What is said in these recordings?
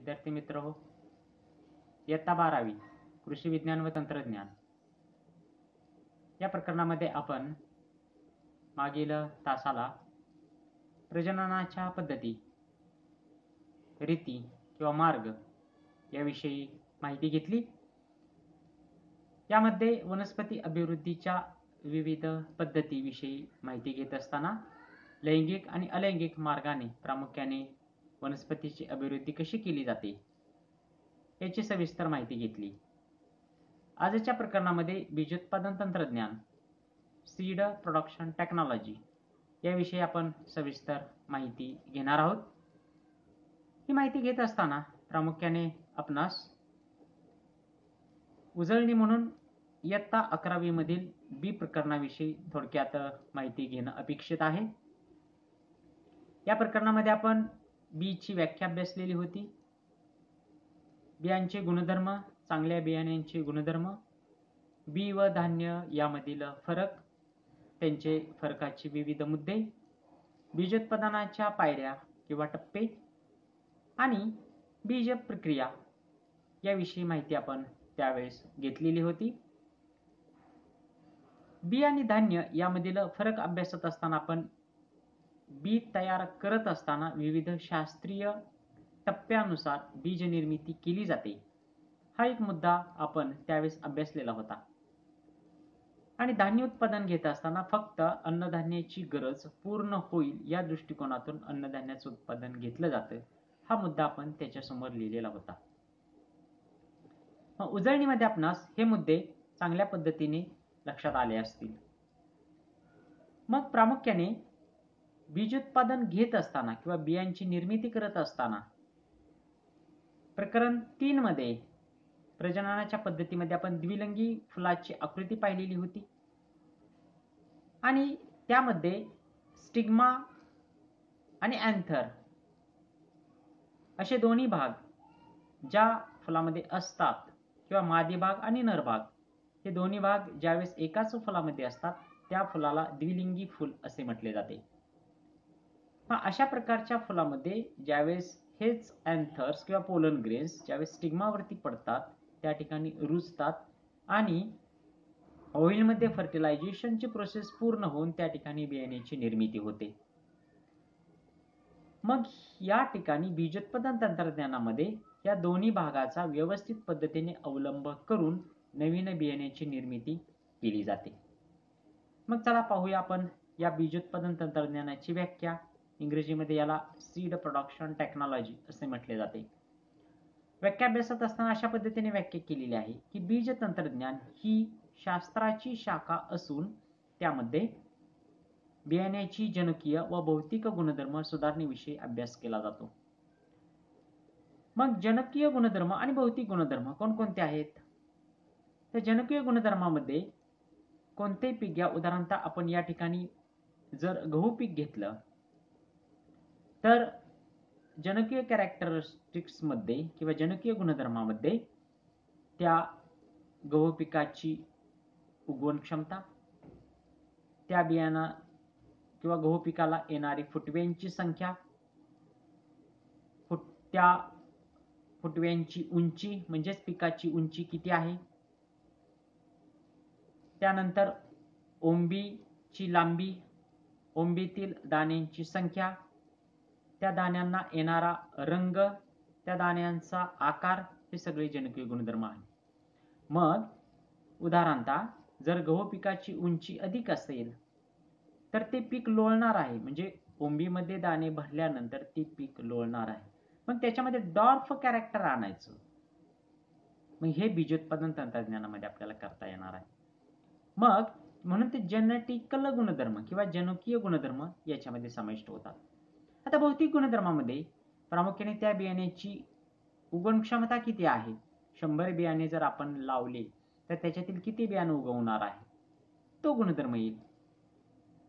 विद्यार्थी मित्र हो, इयत्ता 12वी कृषी विज्ञान व तंत्रज्ञान या प्रकरणामध्ये आपण मागील तासाला प्रजननाच्या पद्धती, रीती किंवा मार्ग याविषयी माहिती घेतली. यामध्ये वनस्पती अभिवृद्धीच्या विविध पद्धतीविषयी माहिती घेत असताना लैंगिक आणि अलैंगिक मार्गाने प्रामुख्याने वनस्पतीची अभिवृद्धी कशी केली जाते याची सविस्तर माहिती घेतली. आजच्या प्रकरणामध्ये बीजोत्पादन तंत्रज्ञान, सीड प्रोडक्शन टेक्नॉलॉजी याविषयी आपण सविस्तर माहिती घेणार आहोत. ही माहिती घेत असताना प्रामुख्याने आपणास उजळणी म्हणून इयत्ता 11वी मधील बी प्रकरणाविषयी थोडक्यात माहिती घेणं अपेक्षित आहे. या प्रकरणामध्ये आपण बीची व्याख्या अभ्यासलेली होती. बियांचे गुणधर्म, चांगल्या बियाण्यांचे गुणधर्म, बी व धान्य यामधील फरक, त्यांचे फरकाचे विविध मुद्दे, बीजोत्पादनाच्या पायऱ्या किंवा टप्पे आणि बीज प्रक्रिया याविषयी माहिती आपण त्यावेळेस घेतलेली होती. बी आणि धान्य यामधील फरक अभ्यासत असताना आपण बी तयार करत असताना विविध शास्त्रीय टप्प्यानुसार बीज निर्मिती केली जाते हा एक मुद्दा आपण त्यावेळेस अभ्यासलेला होता. आणि धान्य उत्पादन घेत असताना फक्त अन्नधान्याची गरज पूर्ण होईल या दृष्टिकोनातून अन्नधान्याचं उत्पादन घेतलं जातं हा मुद्दा आपण त्याच्यासमोर लिहिलेला होता. उजळणीमध्ये आपणास हे मुद्दे चांगल्या पद्धतीने लक्षात आले असतील. मग प्रामुख्याने बीजोत्पादन घेत असताना किंवा बियांची निर्मिती करत असताना प्रकरण 3 मध्ये प्रजननाच्या पद्धतीमध्ये आपण द्विलिंगी फुलाची आकृती पाहिलेली होती आणि त्यामध्ये स्टिग्मा आणि अँथर असे दोन्ही भाग ज्या फुलामध्ये असतात किंवा मादी भाग आणि नर भाग हे दोन्ही भाग ज्यावेळेस एकाच फुलामध्ये असतात त्या फुलाला द्विलिंगी फुल असे म्हटले जाते. अशा प्रकारच्या फुलामध्ये ज्यावेळेस हेच अँथर्स किंवा पोलन ग्रेन्स ज्यावेळेस स्टिग्मावरती पडतात त्या ठिकाणी रुजतात आणि ऑइलमध्ये फर्टिलायझेशनची प्रोसेस पूर्ण होऊन त्या ठिकाणी बियाण्याची निर्मिती होते. मग या ठिकाणी बीजोत्पादन तंत्रज्ञानामध्ये या दोन्ही भागाचा व्यवस्थित पद्धतीने अवलंब करून नवीन बियाण्याची निर्मिती केली जाते. मग चला पाहूया आपण या बीजोत्पादन तंत्रज्ञानाची व्याख्या. इंग्रजीमध्ये याला सीड प्रोडक्शन टेक्नॉलॉजी असे म्हटले जाते. व्याख्या अभ्यासत असताना अशा पद्धतीने व्याख्या केलेली आहे की बीज तंत्रज्ञान ही शास्त्राची शाखा असून त्यामध्ये बियाण्याची जनुकीय व भौतिक गुणधर्म सुधारणेविषयी अभ्यास केला जातो. मग जनुकीय गुणधर्म आणि भौतिक गुणधर्म कोणकोणते आहेत? तर जनुकीय गुणधर्मामध्ये कोणते पीक घ्या, उदाहरणतः आपण या ठिकाणी जर गहू पीक घेतलं तर जनुकीय कॅरेक्टरिस्टिक्स मध्ये किंवा जनुकीय गुणधर्मामध्ये त्या गहू पिकाची उगवण क्षमता, त्या बियाणा किंवा गहू पिकाला येणारी फुटव्यांची संख्या, त्या फुटव्यांची उंची म्हणजेच पिकाची उंची किती आहे, त्यानंतर ओंबीची लांबी, ओंबीतील दाण्यांची संख्या, त्या दाण्यांना येणारा रंग, त्या दाण्यांचा आकार हे सगळे जनुकीय गुणधर्म आहेत. मग उदाहरणतः जर गहू पिकाची उंची अधिक असेल तर ते पीक लोळणार आहे, म्हणजे ओंबीमध्ये दाणे भरल्यानंतर ते पीक लोळणार आहे. मग त्याच्यामध्ये डॉर्फ कॅरेक्टर आणायचं. मग हे बीजोत्पादन तंत्रज्ञानामध्ये आपल्याला करता येणार आहे. मग म्हणून ते जेनेटिकल गुणधर्म किंवा जनुकीय गुणधर्म याच्यामध्ये समाविष्ट होतात. आता भौतिक गुणधर्मामध्ये प्रामुख्याने त्या बियाण्याची उगवण क्षमता किती आहे, 100 बियाणे जर आपण लावले तर त्याच्यातील किती बियाणे उगवणार आहे तो गुणधर्म येईल.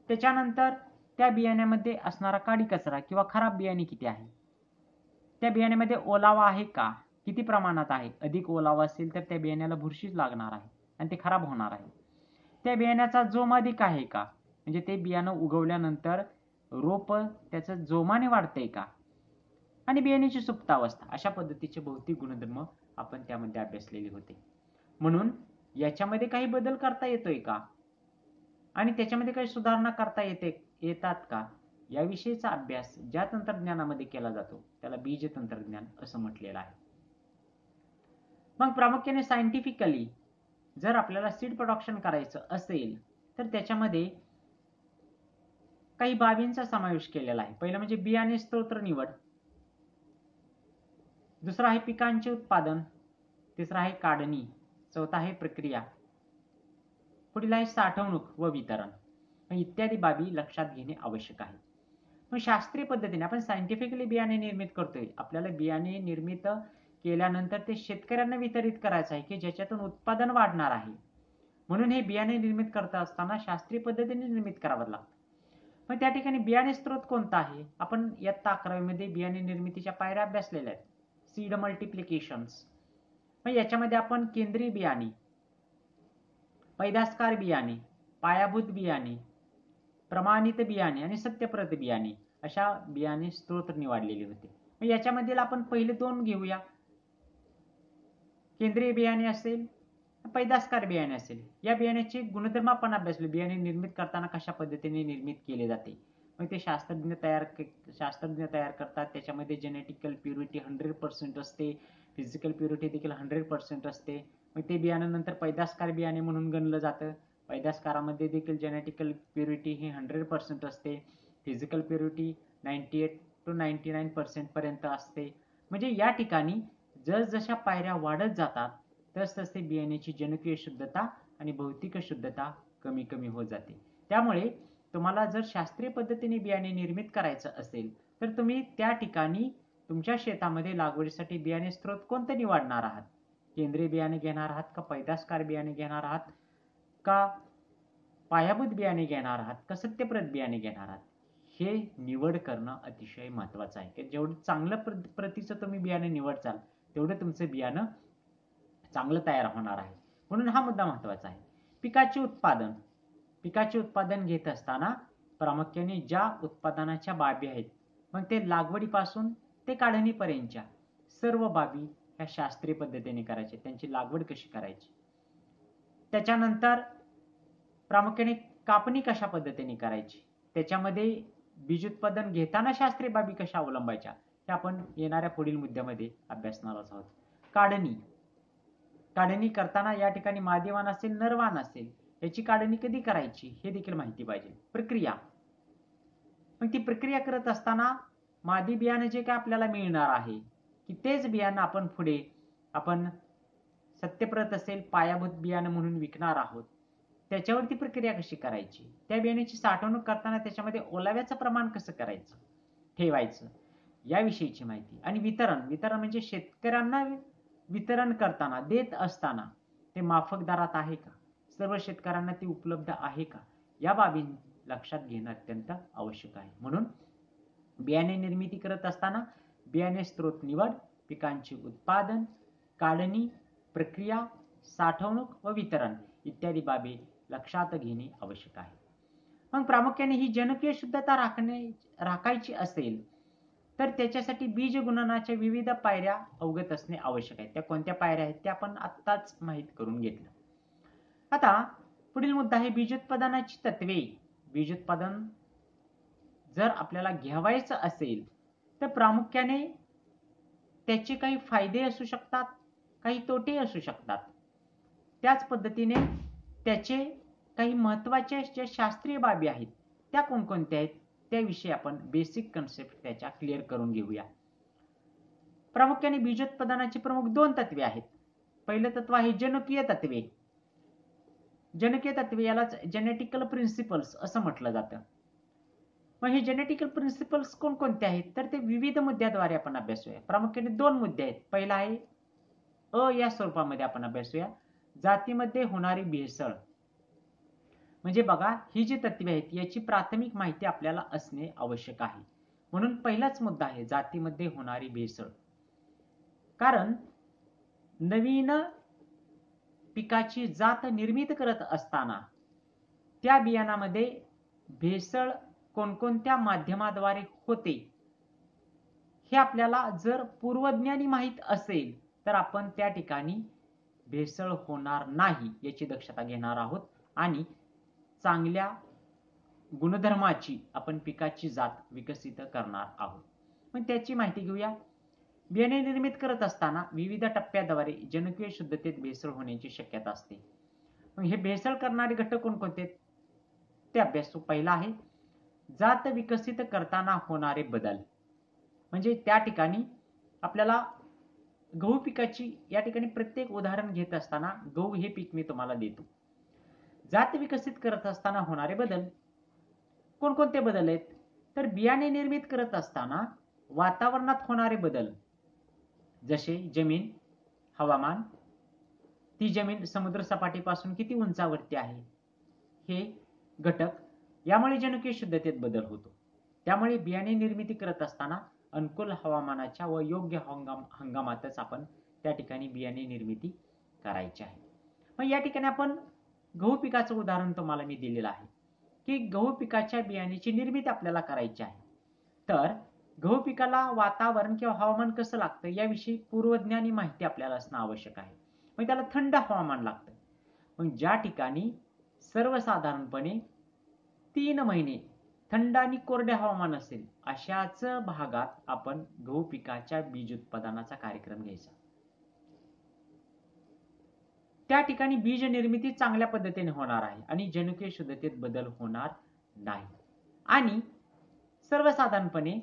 त्याच्यानंतर त्या बियाण्यामध्ये असणारा काडी कचरा किंवा खराब बियाणे किती आहे, त्या बियाण्यामध्ये ओलावा आहे का, किती प्रमाणात आहे, अधिक ओलावा असेल तर त्या बियाण्याला बुरशीच लागणार आहे आणि ते खराब होणार आहे. त्या बियाण्याचा जोम अधिक आहे का, म्हणजे ते बियाणं उगवल्यानंतर रोप त्याचं जोमाने वाढतंय का, आणि बियाण्याची सुप्तावस्था अशा पद्धतीचे भौतिक गुणधर्म आपण त्यामध्ये अभ्यासलेले होते. म्हणून याच्यामध्ये काही बदल करता येतोय का आणि त्याच्यामध्ये काही सुधारणा करता येतात का याविषयीचा अभ्यास ज्या तंत्रज्ञानामध्ये केला जातो त्याला बीज तंत्रज्ञान असं म्हटलेलं आहे. मग प्रामुख्याने सायंटिफिकली जर आपल्याला सीड प्रोडक्शन करायचं असेल तर त्याच्यामध्ये काही बाबींचा समावेश केलेला आहे. पहिलं म्हणजे बियाणे स्त्रोत निवड, दुसरं आहे पिकांचे उत्पादन, तिसरं आहे काढणी, चौथा आहे प्रक्रिया, पुढील आहे साठवणूक व वितरण इत्यादी बाबी लक्षात घेणे आवश्यक आहे. मग शास्त्रीय पद्धतीने आपण सायंटिफिकली बियाणे निर्मित करतोय. आपल्याला बियाणे निर्मित केल्यानंतर ते शेतकऱ्यांना वितरित करायचं आहे की ज्याच्यातून उत्पादन वाढणार आहे. म्हणून हे बियाणे निर्मित करत असताना शास्त्रीय पद्धतीने निर्मित करावं लागतं. मग त्या ठिकाणी बियाणे स्त्रोत कोणता आहे? आपण इयत्ता 11वी मध्ये बियाणे निर्मितीच्या पायऱ्या अभ्यासलेल्या आहेत. सीड मल्टिप्लिकेशन्स. मग याच्यामध्ये आपण केंद्रीय बियाणे, पैदासकार बियाणे, पायाभूत बियाणे, प्रमाणित बियाणे आणि सत्यप्रत बियाणे अशा बियाणे स्त्रोत निवडलेले होते. मग याच्यामध्ये आपण पहिले दोन घेऊया. केंद्रीय बियाणे असेल, पैदासकार बियाणे असेल. या बियाण्याचे गुणधर्म आपण अभ्यासले. बियाणे निर्मित करताना कशा पद्धतीने निर्मित केले जाते. मग ते शास्त्रज्ञ तयार करतात. त्याच्यामध्ये जेनेटिकल प्युरिटी 100% असते, फिजिकल प्युरिटी देखील 100% असते. मग ते बियाणं नंतर पैदासकार बियाणे म्हणून गणलं जातं. पैदासकारामध्ये देखील जेनेटिकल प्युरिटी ही 100% असते, फिजिकल प्युरिटी 98 to 99% पर्यंत असते. म्हणजे या ठिकाणी जसजशा पायऱ्या वाढत जातात तसतसे बियाण्याची जनुकीय शुद्धता आणि भौतिक शुद्धता कमी कमी होत जाते. त्यामुळे तुम्हाला जर शास्त्रीय पद्धतीने बियाणे निर्मित करायचं असेल तर तुम्ही त्या ठिकाणी तुमच्या शेतामध्ये लागवडीसाठी बियाणे स्त्रोत कोणते निवडणार आहात? केंद्रीय बियाणे घेणार आहात का पैदासकार बियाणे घेणार आहात का पायाभूत बियाणे घेणार आहात का सत्यप्रत बियाणे घेणार आहात? हे निवड करणं अतिशय महत्त्वाचं आहे. जेवढं चांगलं प्रतीचं तुम्ही बियाणे निवडचाल तेवढं तुमचं बियाणं चांगलं तयार होणार आहे. म्हणून हा मुद्दा महत्त्वाचा आहे. पिकाचे उत्पादन घेत असताना प्रामुख्याने ज्या उत्पादनाच्या बाबी आहेत मग ते लागवडीपासून ते काढणीपर्यंतच्या सर्व बाबी ह्या शास्त्रीय पद्धतीने करायच्या. त्यांची लागवड कशी करायची, त्याच्यानंतर प्रामुख्याने कापणी कशा पद्धतीने करायची, त्याच्यामध्ये बीज उत्पादन घेताना शास्त्रीय बाबी कशा अवलंबायच्या हे आपण येणाऱ्या पुढील मुद्द्यामध्ये अभ्यासणार आहोत. काढणी करताना या ठिकाणी मादीवान असेल नरवान असेल याची काढणी कधी करायची हे देखील माहिती पाहिजे. प्रक्रिया, मग ती प्रक्रिया करत असताना मादी बियाणं जे काय आपल्याला मिळणार आहे की तेच बियाणं आपण पुढे सत्यप्रत असेल पायाभूत बियाणं म्हणून विकणार आहोत. त्याच्यावरती प्रक्रिया कशी करायची, त्या बियाण्याची साठवणूक करताना त्याच्यामध्ये ओलाव्याचं प्रमाण कसं करायचं ठेवायचं याविषयीची माहिती. आणि वितरण म्हणजे शेतकऱ्यांना वितरण करताना देत असताना ते माफक दरात आहे का, सर्व शेतकऱ्यांना ती उपलब्ध आहे का, या बाबी लक्षात घेणं अत्यंत आवश्यक आहे. म्हणून बियाणे निर्मिती करत असताना बियाणे स्त्रोत निवड, पिकांचे उत्पादन, काढणी, प्रक्रिया, साठवणूक व वितरण इत्यादी बाबी लक्षात घेणे आवश्यक आहे. मग प्रामुख्याने ही जनुकीय शुद्धता राखायची असेल तर त्याच्यासाठी बीज गुणनाच्या विविध पायऱ्या अवगत असणे आवश्यक आहे. त्या कोणत्या पायऱ्या आहेत त्या आपण आत्ताच माहित करून घेतलं. आता पुढील मुद्दा आहे बीजोत्पादनाची तत्वे. बीजोत्पादन जर आपल्याला घ्यावायचं असेल तर प्रामुख्याने त्याचे काही फायदे असू शकतात, काही तोटे असू शकतात. त्याच पद्धतीने त्याचे काही महत्त्वाचे जे शास्त्रीय बाबी आहेत त्या कोणकोणत्या आहेत त्याविषयी आपण बेसिक कन्सेप्ट त्याच्या क्लिअर करून घेऊया. प्रामुख्याने बीजोत्पादनाची प्रमुख 2 तत्वे आहेत. पहिलं तत्व आहे जनुकीय तत्वे. जनुकीय तत्वे यालाच जेनेटिकल प्रिन्सिपल्स असं म्हटलं जातं. मग हे जेनेटिकल प्रिन्सिपल्स कोणकोणते आहेत तर ते विविध मुद्द्याद्वारे आपण अभ्यासूया. प्रामुख्याने 2 मुद्दे आहेत. पहिला आहे या स्वरूपामध्ये आपण अभ्यासूया, जातीमध्ये होणारी भेसळ. म्हणजे बघा ही जी तत्वे आहेत याची प्राथमिक माहिती आपल्याला असणे आवश्यक आहे. म्हणून पहिलाच मुद्दा आहे जातीमध्ये होणारी भेसळ. कारण नवीन पिकाची जात निर्मित करत असताना त्या बियाणामध्ये भेसळ कोणकोणत्या माध्यमाद्वारे होते हे आपल्याला जर पूर्वज्ञानी माहीत असेल तर आपण त्या ठिकाणी भेसळ होणार नाही याची दक्षता घेणार आहोत आणि चांगल्या गुणधर्माची आपण पिकाची जात विकसित करणार आहोत. मग त्याची माहिती घेऊया. बियाणे निर्मित करत असताना विविध टप्प्याद्वारे जनुकीय शुद्धतेत भेसळ होण्याची शक्यता असते. मग हे भेसळ करणारे घटक कोणकोणते ते अभ्यासू. पहिला आहे जात विकसित करताना होणारे बदल. म्हणजे त्या ठिकाणी आपल्याला गहू पिकाची या ठिकाणी प्रत्येक उदाहरण घेत असताना गहू हे पीक मी तुम्हाला देतो. जात विकसित करत असताना होणारे बदल कोणकोणते बदल आहेत तर बियाणे निर्मित करत असताना वातावरणात होणारे बदल जसे जमीन, हवामान, ती जमीन समुद्र सपाटीपासून किती उंचावरती आहे हे घटक, यामुळे जनुकीय शुद्धतेत बदल होतो. त्यामुळे बियाणे निर्मिती करत असताना अनुकूल हवामानाच्या व योग्य हंगामातच आपण त्या ठिकाणी बियाणे निर्मिती करायची आहे. मग या ठिकाणी आपण गहू पिकाचं उदाहरण तुम्हाला मी दिलेलं आहे की गहू पिकाच्या बियाण्याची निर्मिती आपल्याला करायची आहे. तर गहू पिकाला वातावरण किंवा हवामान कसं लागतं याविषयी पूर्वज्ञानी माहिती आपल्याला असणं आवश्यक आहे. मग त्याला थंड हवामान लागतं. मग ज्या ठिकाणी सर्वसाधारणपणे 3 महिने थंड आणि कोरडे हवामान असेल अशाच भागात आपण गहू पिकाच्या बीज उत्पादनाचा कार्यक्रम घ्यायचा. त्या ठिकाणी बीज निर्मिती चांगल्या पद्धतीने होणार आहे आणि जनुकीय शुद्धतेत बदल होणार नाही. आणि सर्वसाधारणपणे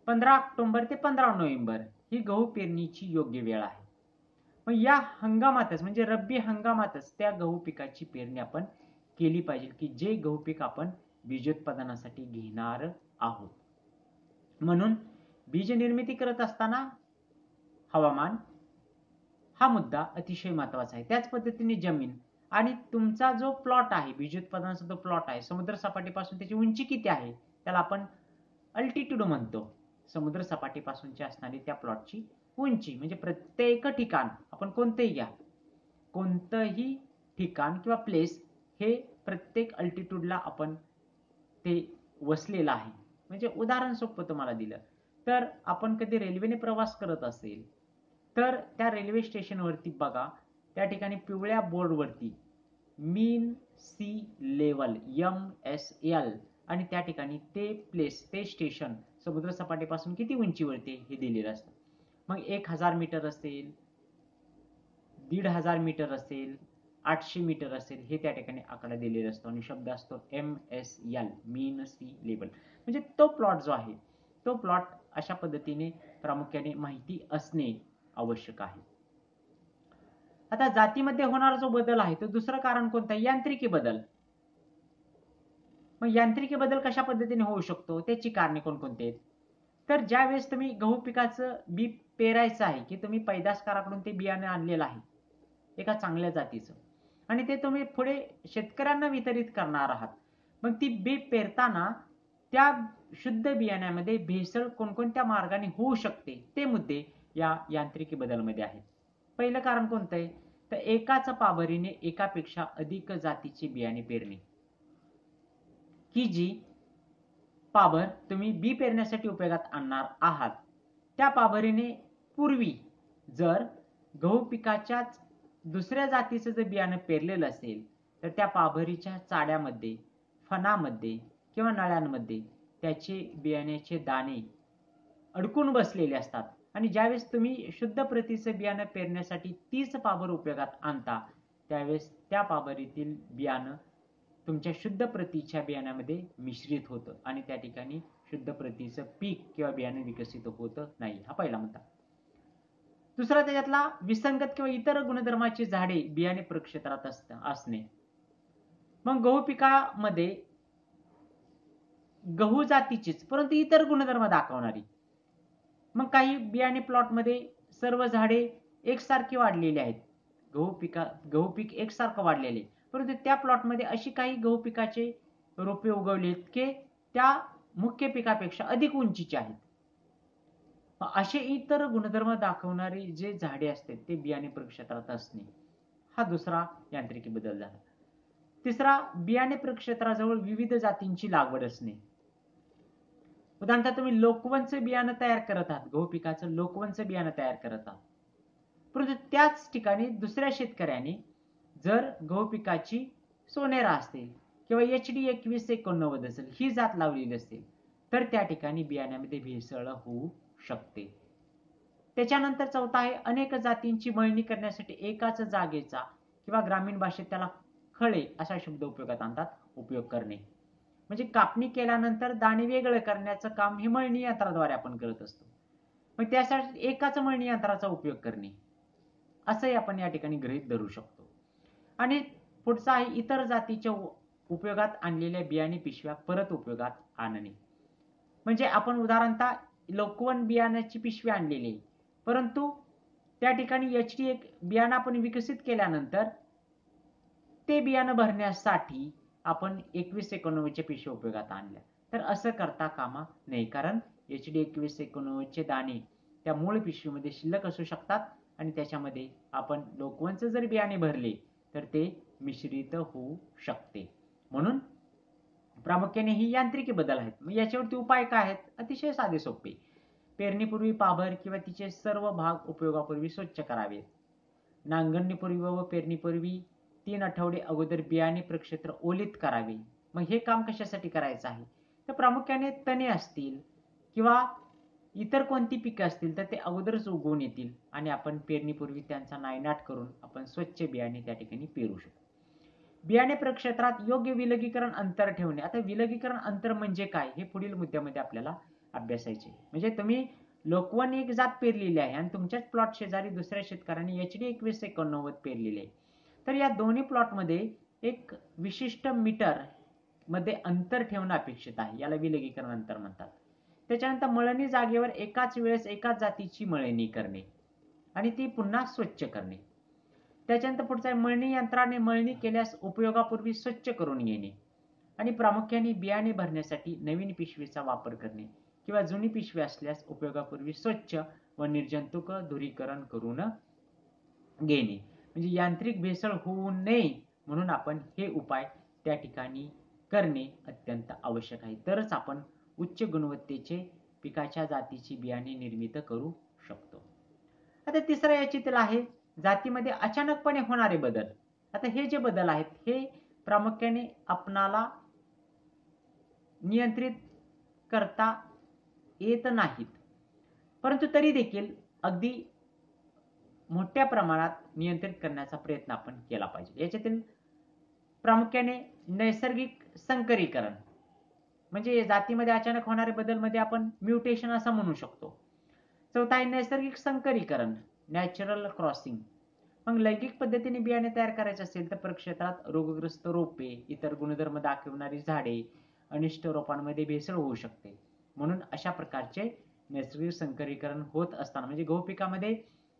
15 ऑक्टोबर ते 15 नोव्हेंबर ही गहू पेरणीची योग्य वेळ आहे. मग या हंगामातच म्हणजे रब्बी हंगामातच त्या गहू पिकाची पेरणी आपण केली पाहिजे की जे गहू पीक आपण बीजोत्पादनासाठी घेणार आहोत. म्हणून बीज निर्मिती करत असताना हवामान हा मुद्दा अतिशय महत्त्वाचा आहे. त्याच पद्धतीने जमीन आणि तुमचा जो प्लॉट आहे बीजोत्पादनाचा जो प्लॉट आहे समुद्र सपाटीपासून त्याची उंची किती आहे त्याला आपण अल्टिट्यूड म्हणतो. समुद्र सपाटीपासूनची असणारी त्या प्लॉटची उंची म्हणजे प्रत्येक ठिकाण आपण कोणतेही घ्या, कोणतंही ठिकाण किंवा प्लेस हे प्रत्येक अल्टिट्यूडला आपण ते वसलेलं आहे. म्हणजे उदाहरण सोपं तुम्हाला दिलं तर आपण कधी रेल्वेने प्रवास करत असेल तर त्या रेल्वे स्टेशनवरती बघा त्या ठिकाणी पिवळ्या बोर्डवरती मीन सी लेवल MSL आणि त्या ठिकाणी ते प्लेस ते स्टेशन समुद्र सपाटीपासून किती उंचीवरती हे दिलेलं असतं. मग 1000 मीटर असेल, 1500 मीटर असेल, 800 मीटर असेल हे त्या ठिकाणी आकडा दिलेला असतो आणि शब्द असतो MSL मीन सी लेवल. म्हणजे तो प्लॉट जो आहे तो प्लॉट अशा पद्धतीने प्रामुख्याने माहिती असणे आवश्यक आहे. आता जातीमध्ये होणारा जो बदल आहे तो दुसरं कारण कोणतं आहे यांत्रिकी बदल. मग यांत्रिकी बदल कशा पद्धतीने होऊ शकतो त्याची कारणे कोणकोणती आहेत तर ज्यावेळेस तुम्ही गहू पिकाचं बी पेरायचं आहे की तुम्ही पैदाशकाराकडून ते बियाणे आणलेलं आहे एका चांगल्या जातीचं आणि ते तुम्ही पुढे शेतकऱ्यांना वितरित करणार आहात. मग ती बी पेरताना त्या शुद्ध बियाण्यामध्ये भेसळ कोणकोणत्या मार्गाने होऊ शकते ते मुद्दे या यांत्रिकी बदलमध्ये आहेत. पहिलं कारण कोणतं आहे तर एकाच पाभरीने एकापेक्षा अधिक जातीचे बियाणे पेरणे की जी पाभर तुम्ही बी पेरण्यासाठी उपयोगात आणणार आहात त्या पाभरीने पूर्वी जर गहू पिकाच्याच दुसऱ्या जातीचं जर बियाणं पेरलेलं असेल तर त्या पाभरीच्या चाड्यामध्ये, फणामध्ये किंवा नळ्यांमध्ये त्याचे बियाण्याचे दाणे अडकून बसलेले असतात आणि ज्यावेळेस तुम्ही शुद्ध प्रतीचं बियाणं पेरण्यासाठी तीच पाभर उपयोगात आणता त्यावेळेस त्या पाभरीतील बियाणं तुमच्या शुद्ध प्रतीच्या बियाण्यामध्ये मिश्रित होतं आणि त्या ठिकाणी शुद्ध प्रतीचं पीक किंवा बियाणं विकसित होत नाही. हा पहिला मुद्दा. दुसरा त्याच्यातला विसंगत किंवा इतर गुणधर्माची झाडे बियाणे प्रक्षेत्रात असणे. मग गहू पिकामध्ये गहू जातीचीच परंतु इतर गुणधर्म दाखवणारी मग काही बियाणे प्लॉटमध्ये सर्व झाडे एकसारखी वाढलेली आहेत. गहू पीक एकसारखं वाढलेले परंतु त्या प्लॉटमध्ये अशी काही गहू पिकाचे रोपे उगवलेत की त्या मुख्य पिकापेक्षा अधिक उंचीचे आहेत. असे इतर गुणधर्म दाखवणारे जे झाडे असतात ते बियाणे प्रक्षेत्रात असणे हा दुसरा यांत्रिकी बदल झाला. तिसरा बियाणे प्रक्षेत्राजवळ विविध जातींची लागवड असणे. उदाहरणार्थ तुम्ही लोकवनचं बियाणं तयार करत आहात, गहू पिकाचं लोकवनचं बियाणं तयार करत आहात, परंतु त्याच ठिकाणी दुसऱ्या शेतकऱ्याने जर गहू पिकाची सोनेरा असतील किंवा HD 2189 असेल ही जात लावलेली असेल, तर त्या ठिकाणी बियाण्यामध्ये भेसळ होऊ शकते. त्याच्यानंतर चौथा आहे अनेक जातींची मळणी करण्यासाठी एकाच जागेचा किंवा ग्रामीण भाषेत त्याला खळे असा शब्द उपयोगात आणतात, उपयोग करणे. म्हणजे कापणी केल्यानंतर दाणे वेगळे करण्याचं काम हे मळणी यंत्राद्वारे आपण करत असतो. मग त्यासाठी एकाच मळणी यंत्राचा उपयोग करणे असंही आपण या ठिकाणी गृहीत धरू शकतो. आणि पुढचा आहे इतर जातीच्या उपयोगात आणलेल्या बियाणे पिशव्या परत उपयोगात आणणे. म्हणजे आपण उदाहरणतः लोकवन बियाण्याची पिशवी आणलेली आहे, परंतु त्या ठिकाणी HD एक बियाणं आपण विकसित केल्यानंतर ते बियाणं भरण्यासाठी आपण 2189 पिशव्या उपयोगात आणल्या, तर असं करता कामा नये. कारण HD 2189 दाणे त्या मूळ पिशवीमध्ये शिल्लक असू शकतात आणि त्याच्यामध्ये आपण लोकवनचं जर बियाणे भरले तर ते मिश्रित होऊ शकते. म्हणून प्रामुख्याने ही यांत्रिकी बदल आहेत. मग याच्यावरती उपाय काय आहेत? अतिशय साधे सोपे. पेरणीपूर्वी पाभर किंवा तिचे सर्व भाग उपयोगापूर्वी स्वच्छ करावेत. नांगरणीपूर्वी व पेरणीपूर्वी 3 आठवडे अगोदर बियाणे प्रक्षेत्र ओलीत करावे. मग हे काम कशासाठी करायचं आहे? तर प्रामुख्याने तणे असतील किंवा इतर कोणती पिके असतील तर ते अगोदरच उगवून येतील आणि आपण पेरणीपूर्वी त्यांचा नायनाट करून आपण स्वच्छ बियाणे त्या ठिकाणी पेरू शकतो. बियाणे प्रक्षेत्रात योग्य विलगीकरण अंतर ठेवणे. आता विलगीकरण अंतर म्हणजे काय हे पुढील मुद्द्यामध्ये आपल्याला अभ्यासायचे. म्हणजे तुम्ही लोकवन एक जात पेरलेली आहे आणि तुमच्याच प्लॉट शेजारी दुसऱ्या शेतकऱ्याने HD 2189 पेरलेली आहे, तर या दोन्ही प्लॉटमध्ये एक विशिष्ट मीटर मध्ये अंतर ठेवणं अपेक्षित आहे. याला विलगीकरण अंतर म्हणतात. त्याच्यानंतर मळणी जागेवर एकाच वेळेस एकाच जातीची मळणी करणे आणि ती पुन्हा स्वच्छ करणे. त्याच्यानंतर पुढचा आहे मळणी यंत्राने मळणी केल्यास उपयोगापूर्वी स्वच्छ करून घेणे आणि प्रामुख्याने बियाणे भरण्यासाठी नवीन पिशवीचा वापर करणे किंवा जुनी पिशवी असल्यास उपयोगापूर्वी स्वच्छ व निर्जंतुक धुरीकरण करून घेणे. म्हणजे यांत्रिक भेसळ होऊ नये म्हणून आपण हे उपाय त्या ठिकाणी करणे अत्यंत आवश्यक आहे. तरच आपण उच्च गुणवत्तेचे पिकाच्या जातीची बियाणे निर्मित करू शकतो. आता तिसरा याच्यातील आहे जातीमध्ये अचानकपणे होणारे बदल. आता हे जे बदल आहेत हे प्रामुख्याने आपणाला नियंत्रित करता येत नाहीत, परंतु तरी देखील अगदी मोठ्या प्रमाणात नियंत्रित करण्याचा प्रयत्न आपण केला पाहिजे. याच्यातील प्रामुख्याने नैसर्गिक संकरीकरण म्हणजे जातीमध्ये अचानक होणारे बदल मध्ये आपण म्युटेशन असं म्हणू शकतो. चौथा आहे नैसर्गिक संकरीकरण नॅचरल क्रॉसिंग. मग लैंगिक पद्धतीने बियाणे तयार करायचे असेल तर प्रक्षेत्रात रोगग्रस्त रोपे, इतर गुणधर्म दाखवणारी झाडे, अनिष्ट रोपांमध्ये भेसळ होऊ शकते. म्हणून अशा प्रकारचे नैसर्गिक संकरीकरण होत असताना म्हणजे गहू पिकामध्ये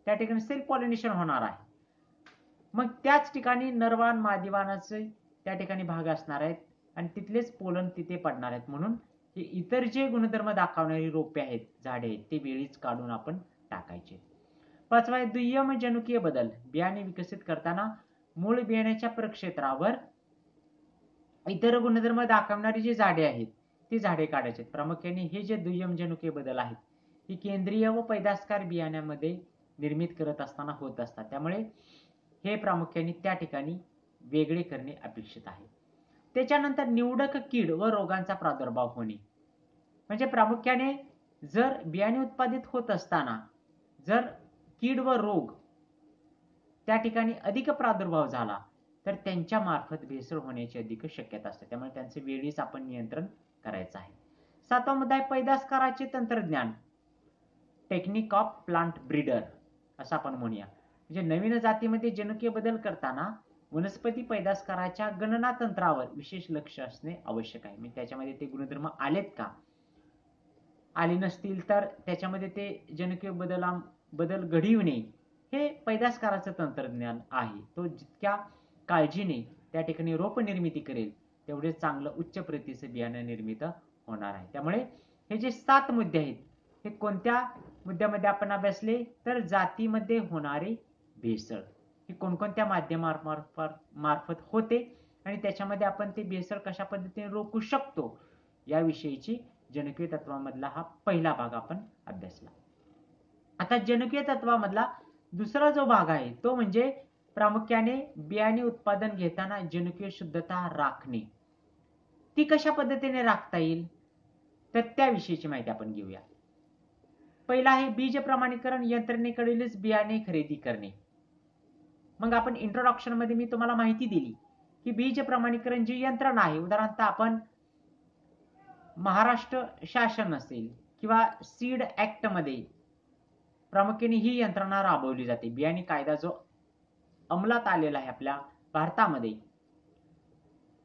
त्या ठिकाणी सेल्फ पॉलिनेशन होणार आहे. मग त्याच ठिकाणी नरवाण मादीवानाचे त्या ठिकाणी भाग असणार आहेत आणि तिथलेच पोलन तिथे पडणार आहेत. म्हणून हे इतर जे गुणधर्म दाखवणारी रोपे आहेत, झाडे आहेत ते वेळीच काढून आपण टाकायचे. पाचवा आहे दुय्यम जनुकीय बदल. बियाणे विकसित करताना मूळ बियाण्याच्या प्रक्षेत्रावर इतर गुणधर्म दाखवणारी जी झाडे आहेत ती झाडे काढायची. प्रामुख्याने हे जे दुय्यम जनुकीय बदल आहेत ही केंद्रीय व पैदासकार बियाण्यामध्ये निर्मित करत असताना होत असतात. त्यामुळे हे प्रामुख्याने त्या ठिकाणी वेगळे करणे अपेक्षित आहे. त्याच्यानंतर निवडक कीड व रोगांचा प्रादुर्भाव होणे. म्हणजे प्रामुख्याने जर बियाणे उत्पादित होत असताना जर कीड व रोग त्या ठिकाणी अधिक प्रादुर्भाव झाला तर त्यांच्या मार्फत भेसळ होण्याची अधिक शक्यता असते. त्यामुळे त्यांचे वेळीच आपण नियंत्रण करायचं आहे. सातवा मुद्दा आहे पैदासकाराचे तंत्रज्ञान टेक्निक ऑफ प्लांट ब्रीडर असं आपण म्हणूया. म्हणजे नवीन जातीमध्ये जनुकीय बदल करताना वनस्पती पैदासकाराच्या गणना तंत्रावर विशेष लक्ष असणे आवश्यक आहे. म्हणजे त्याच्यामध्ये ते गुणधर्म आलेत का, आले नसतील तर त्याच्यामध्ये ते जनुकीय बदल घडविणे हे पैदासकाराचं तंत्रज्ञान आहे. तो जितक्या काळजीने त्या ठिकाणी रोप निर्मिती करेल तेवढे चांगलं उच्च प्रतीचं बियाणं निर्मित होणार आहे. त्यामुळे हे जे 7 मुद्दे आहेत हे कोणत्या मुद्द्यामध्ये आपण अभ्यासले तर जातीमध्ये होणारे भेसळ हे कोणकोणत्या माध्यमामार्फत होते आणि त्याच्यामध्ये आपण ते भेसळ कशा पद्धतीने रोखू शकतो याविषयीची जनुकीय तत्वामधला हा पहिला भाग आपण अभ्यासला. आता जनुकीय तत्वामधला दुसरा जो भाग आहे तो म्हणजे प्रामुख्याने बियाणे उत्पादन घेताना जनुकीय शुद्धता राखणे. ती कशा पद्धतीने राखता येईल तर त्याविषयीची माहिती आपण घेऊया. पहिला आहे बीज प्रमाणीकरण यंत्रणेकडीलच बियाणे खरेदी करणे. मग आपण इंट्रोडक्शन मध्ये मी तुम्हाला माहिती दिली की बीज प्रमाणीकरण जी यंत्रणा आहे, उदाहरणार्थ आपण महाराष्ट्र शासन असेल किंवा सीड ऍक्ट मध्ये प्रामुख्याने ही यंत्रणा राबवली जाते. बियाणे कायदा जो अंमलात आलेला आहे आपल्या भारतामध्ये,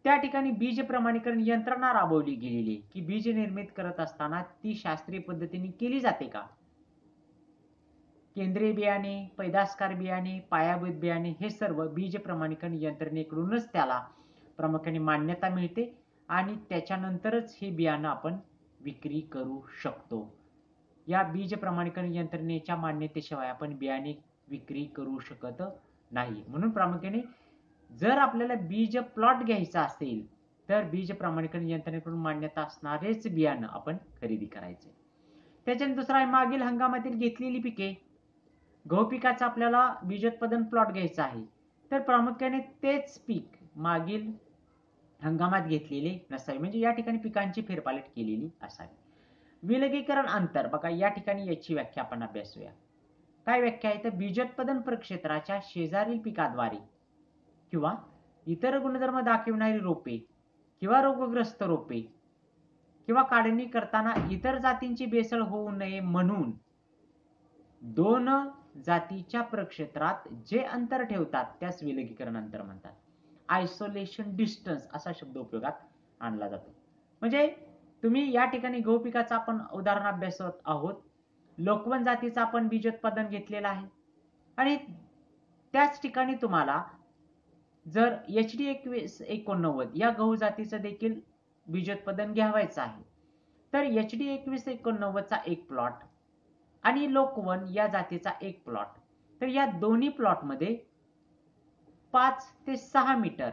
त्या ठिकाणी बीज प्रमाणीकरण यंत्रणा राबवली गेलेली की बीज निर्मित करत असताना ती शास्त्रीय पद्धतीने केली जाते का. केंद्रीय बियाणे, पैदासकार बियाणे, पायाभूत बियाणे हे सर्व बीज प्रमाणीकरण यंत्रणेकडूनच त्याला प्रामुख्याने मान्यता मिळते आणि त्याच्यानंतरच हे बियाणं आपण विक्री करू शकतो. या बीज प्रमाणीकरण यंत्रणेच्या मान्यतेशिवाय आपण बियाणे विक्री करू शकत नाही. म्हणून प्रामुख्याने जर आपल्याला बीज प्लॉट घ्यायचा असेल तर बीज प्रमाणीकरण यंत्रणेकडून मान्यता असणारेच बियाणं आपण खरेदी करायचे. त्याच्यानंतर दुसरा आहे मागील हंगामातील घेतलेली पिके. गहू पिकाचा आपल्याला बीजोत्पादन प्लॉट घ्यायचा आहे तर प्रामुख्याने तेच पीक मागील हंगामात घेतलेले नसावे, म्हणजे या ठिकाणी पिकांची फेरपालट केलेली असावी. विलगीकरण अंतर, बघा या ठिकाणी याची व्याख्या आपण अभ्यासूया. काय व्याख्या आहे तर बीजोत्पादन प्रक्षेत्राच्या शेजारील पिकाद्वारे किंवा इतर गुणधर्म दाखविणारी रोपे किंवा रोगग्रस्त रोपे किंवा काढणी करताना इतर जातींची बेसळ होऊ नये म्हणून दोन जातीच्या प्रक्षेत्रात जे अंतर ठेवतात त्यास विलगीकरण अंतर म्हणतात. आयसोलेशन डिस्टन्स असा शब्द उपयोगात आणला जातो. म्हणजे तुम्ही या ठिकाणी गहू पिकाचा आपण उदाहरण अभ्यासत आहोत. लोकवन जातीचं आपण बीजोत्पादन घेतलेलं आहे आणि त्याच ठिकाणी तुम्हाला जर HD 2189 या गहू जातीचं देखील बीजोत्पादन घ्यावायचं आहे तर HD 2189 चा एक प्लॉट आणि लोकवन या जातीचा एक प्लॉट, तर या दोन्ही प्लॉट मध्ये 5 ते 6 मीटर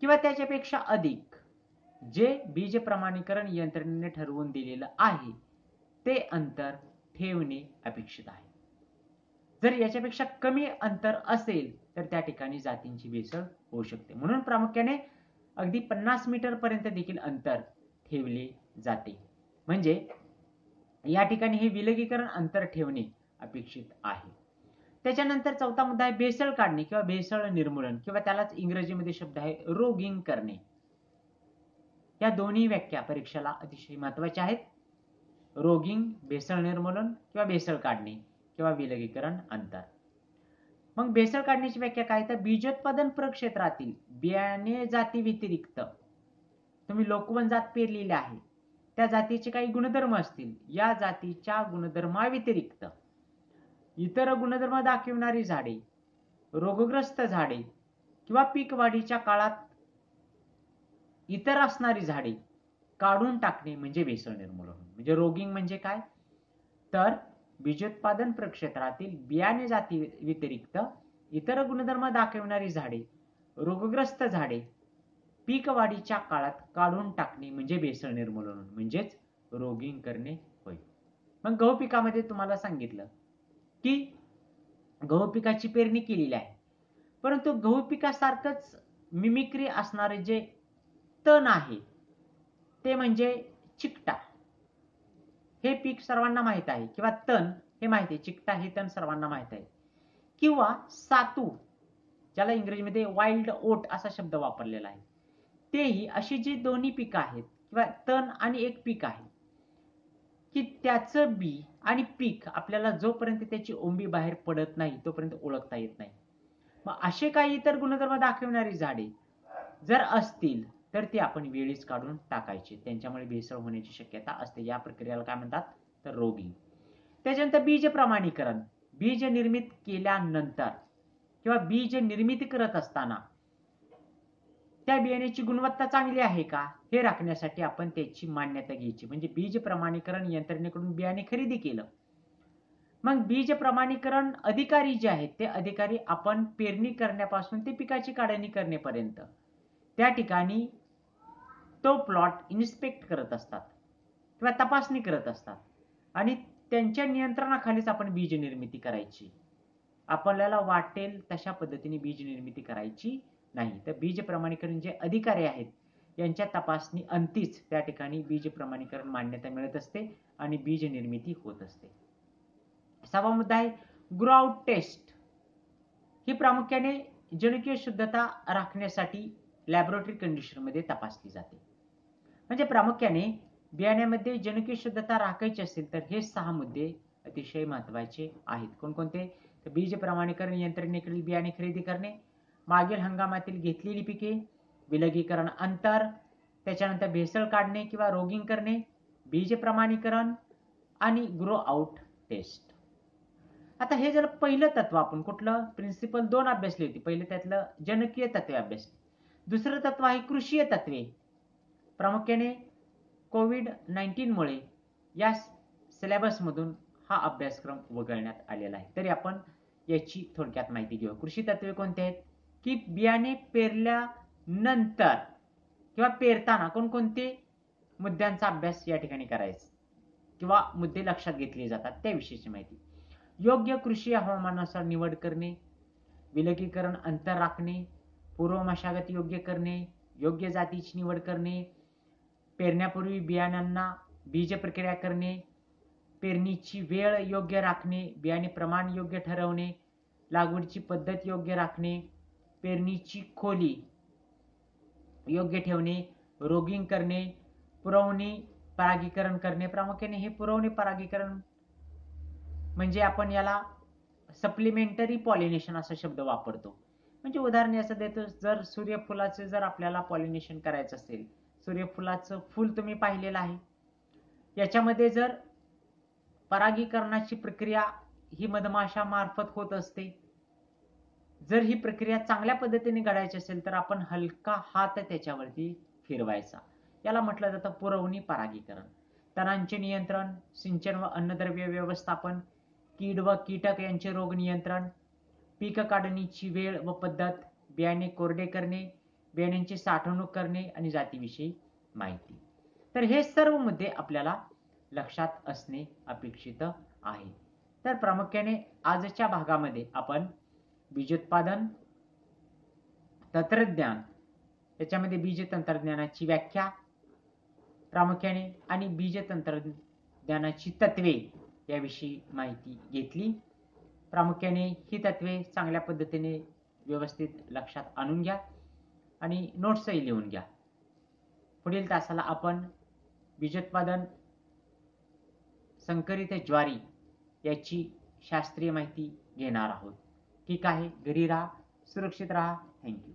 किंवा त्याच्यापेक्षा अधिक जे बीज प्रमाणीकरण यंत्रणेने ठरवून दिलेलं आहे ते अंतर ठेवणे अपेक्षित आहे. जर याच्यापेक्षा कमी अंतर असेल तर त्या ठिकाणी जातींची बेसळ होऊ शकते. म्हणून प्रामुख्याने अगदी 50 मीटर पर्यंत देखील अंतर ठेवले जाते. म्हणजे या ठिकाणी हे विलगीकरण अंतर ठेवणे अपेक्षित आहे. त्याच्यानंतर चौथा मुद्दा आहे भेसळ काढणे किंवा भेसळ निर्मूलन किंवा त्यालाच इंग्रजीमध्ये शब्द आहे रोगिंग करणे. या दोन्ही व्याख्या परीक्षेला अतिशय महत्त्वाच्या आहेत. रोगिंग, भेसळ निर्मूलन किंवा भेसळ काढणे किंवा विलगीकरण अंतर. मग भेसळ काढण्याची व्याख्या काय तर बीजोत्पादन प्रक्षेत्रातील बियाणे जाती व्यतिरिक्त तुम्ही लोकवन जात पेरलेली आहे त्या जातीचे काही गुणधर्म असतील, या जातीच्या गुणधर्माव्यतिरिक्त इतर गुणधर्म दाखविणारी झाडे, रोगग्रस्त झाडे किंवा पीक वाढीच्या काळात इतर असणारी झाडे काढून टाकणे म्हणजे भेसळ निर्मूलन. म्हणजे रोगिंग म्हणजे काय तर बीजोत्पादन प्रक्षेत्रातील बियाणे जाती व्यतिरिक्त इतर गुणधर्म दाखविणारी झाडे, रोगग्रस्त झाडे पीक वाढीच्या काळात काढून टाकणे म्हणजे भेसळ निर्मूलन म्हणजेच रोगिंग करणे होय. मग गहू पिकामध्ये तुम्हाला सांगितलं की गहू पिकाची पेरणी केलेली आहे, परंतु गहू पिकासारखंच मिमिक्री असणारे जे तण आहे ते म्हणजे चिकटा. हे पीक सर्वांना माहित आहे किंवा तण हे माहिती आहे, चिकटा हे तण सर्वांना माहित आहे. किंवा सातू ज्याला इंग्रजीमध्ये वाईल्ड ओट असा शब्द वापरलेला आहे, तेही अशी जी दोन्ही पिकं आहेत किंवा तण आणि एक पीक आहे की त्याचं बी आणि पीक आपल्याला जोपर्यंत त्याची ओंबी बाहेर पडत नाही तोपर्यंत ओळखता येत नाही. मग असे काही इतर गुणधर्म दाखविणारी झाडे जर असतील तर ते आपण वेळीच काढून टाकायचे, त्यांच्यामुळे भेसळ होण्याची शक्यता असते. या प्रक्रियेला काय म्हणतात तर रोगिंग. त्याच्यानंतर बीज प्रमाणीकरण, बीज निर्मित केल्यानंतर किंवा बीज निर्मिती करत असताना त्या बियाण्याची गुणवत्ता चांगली आहे का हे राखण्यासाठी आपण त्याची मान्यता घ्यायची. म्हणजे बीज प्रमाणीकरण यंत्रणेकडून बियाणे खरेदी केलं, मग बीज प्रमाणीकरण अधिकारी जे आहेत ते अधिकारी आपण पेरणी करण्यापासून ते पिकाची काढणी करण्यापर्यंत त्या ठिकाणी तो प्लॉट इन्स्पेक्ट करत असतात. किंवा तपासणी करत असतात आणि त्यांच्या नियंत्रणाखालीच आपण बीज निर्मिती करायची. आपल्याला वाटेल तशा पद्धतीने बीज निर्मिती करायची नाही. तर बीज प्रमाणीकरण जे अधिकारी आहेत यांच्या तपासणी अंतीच त्या ठिकाणी बीज प्रमाणीकरण मान्यता मिळत असते आणि बीज निर्मिती होत असते. 6वा मुद्दा आहे ग्रो आउट टेस्ट. ही प्रामुख्याने जनुकीय शुद्धता राखण्यासाठी लॅबोरेटरी कंडिशनमध्ये तपासली जाते. म्हणजे प्रामुख्याने बियाण्यामध्ये जनुकीय शुद्धता राखायची असेल तर हे 6 मुद्दे अतिशय महत्त्वाचे आहेत. कोणकोणते? तर बीज प्रमाणीकरण यंत्रणेकडील बियाणे खरेदी करणे, मागील हंगामातील घेतलेली पिके, विलगीकरण अंतर, त्याच्यानंतर भेसळ काढणे किंवा रोगिंग करणे, बीज प्रमाणीकरण आणि ग्रो आउट टेस्ट. आता हे जर पहिलं तत्व आपण कुठलं प्रिन्सिपल 2 अभ्यासली होती. पहिलं त्यातलं जनुकीय तत्वे अभ्यासली. दुसरं तत्व आहे कृषीय तत्वे. प्रामुख्याने कोविड-19 मुळे या सिलेबसमधून हा अभ्यासक्रम वगळण्यात आलेला आहे. तरी आपण याची थोडक्यात माहिती घेऊ. कृषी तत्वे कोणते आहेत? की बियाणे पेरल्यानंतर किंवा पेरताना कोणकोणते मुद्द्यांचा अभ्यास या ठिकाणी करायचा किंवा मुद्दे लक्षात घेतले जातात त्याविषयीची माहिती. योग्य कृषी हवामानानुसार निवड करणे, विलगीकरण अंतर राखणे, पूर्व मशागत योग्य करणे, योग्य जातीची निवड करणे, पेरण्यापूर्वी बियाण्यांना बीज प्रक्रिया करणे, पेरणीची वेळ योग्य राखणे, बियाणे प्रमाण योग्य ठरवणे, लागवडीची पद्धत योग्य राखणे, पेरणीची खोली योग्य ठेवणे, रोगिंग करणे, पुरवणी परागीकरण करणे. प्रामुख्याने हे पुरवणी परागीकरण म्हणजे आपण याला सप्लिमेंटरी पॉलिनेशन असा शब्द वापरतो. म्हणजे उदाहरण असं देतो, जर सूर्यफुलाचे जर आपल्याला पॉलिनेशन करायचं असेल, सूर्यफुलाचं फुल तुम्ही पाहिलेलं आहे, याच्यामध्ये जर परागीकरणाची प्रक्रिया ही मधमाशामार्फत होत असते. जर ही प्रक्रिया चांगल्या पद्धतीने घडायची असेल तर आपण हलका हात त्याच्यावरती फिरवायचा. याला म्हटलं जातं पुरवणी परागीकरण. तणांचे नियंत्रण, सिंचन व अन्नद्रव्य व्यवस्थापन, कीड व कीटक यांचे रोग नियंत्रण, पीक काढणीची वेळ व पद्धत, बियाणे कोरडे करणे, बियाण्यांची साठवणूक करणे आणि जातीविषयी माहिती. तर हे सर्व मुद्दे आपल्याला लक्षात असणे अपेक्षित आहे. तर प्रामुख्याने आजच्या भागामध्ये आपण बीजोत्पादन तंत्रज्ञान, त्याच्यामध्ये बीज तंत्रज्ञानाची व्याख्या प्रामुख्याने आणि बीज तंत्रज्ञानाची तत्वे याविषयी माहिती घेतली. प्रामुख्याने ही तत्वे चांगल्या पद्धतीने व्यवस्थित लक्षात आणून घ्या आणि नोट्सही लिहून घ्या. पुढील तासाला आपण बीजोत्पादन संकरित ज्वारी याची शास्त्रीय माहिती घेणार आहोत. ठीक आहे, घरी राहा, सुरक्षित राहा. थँक्यू.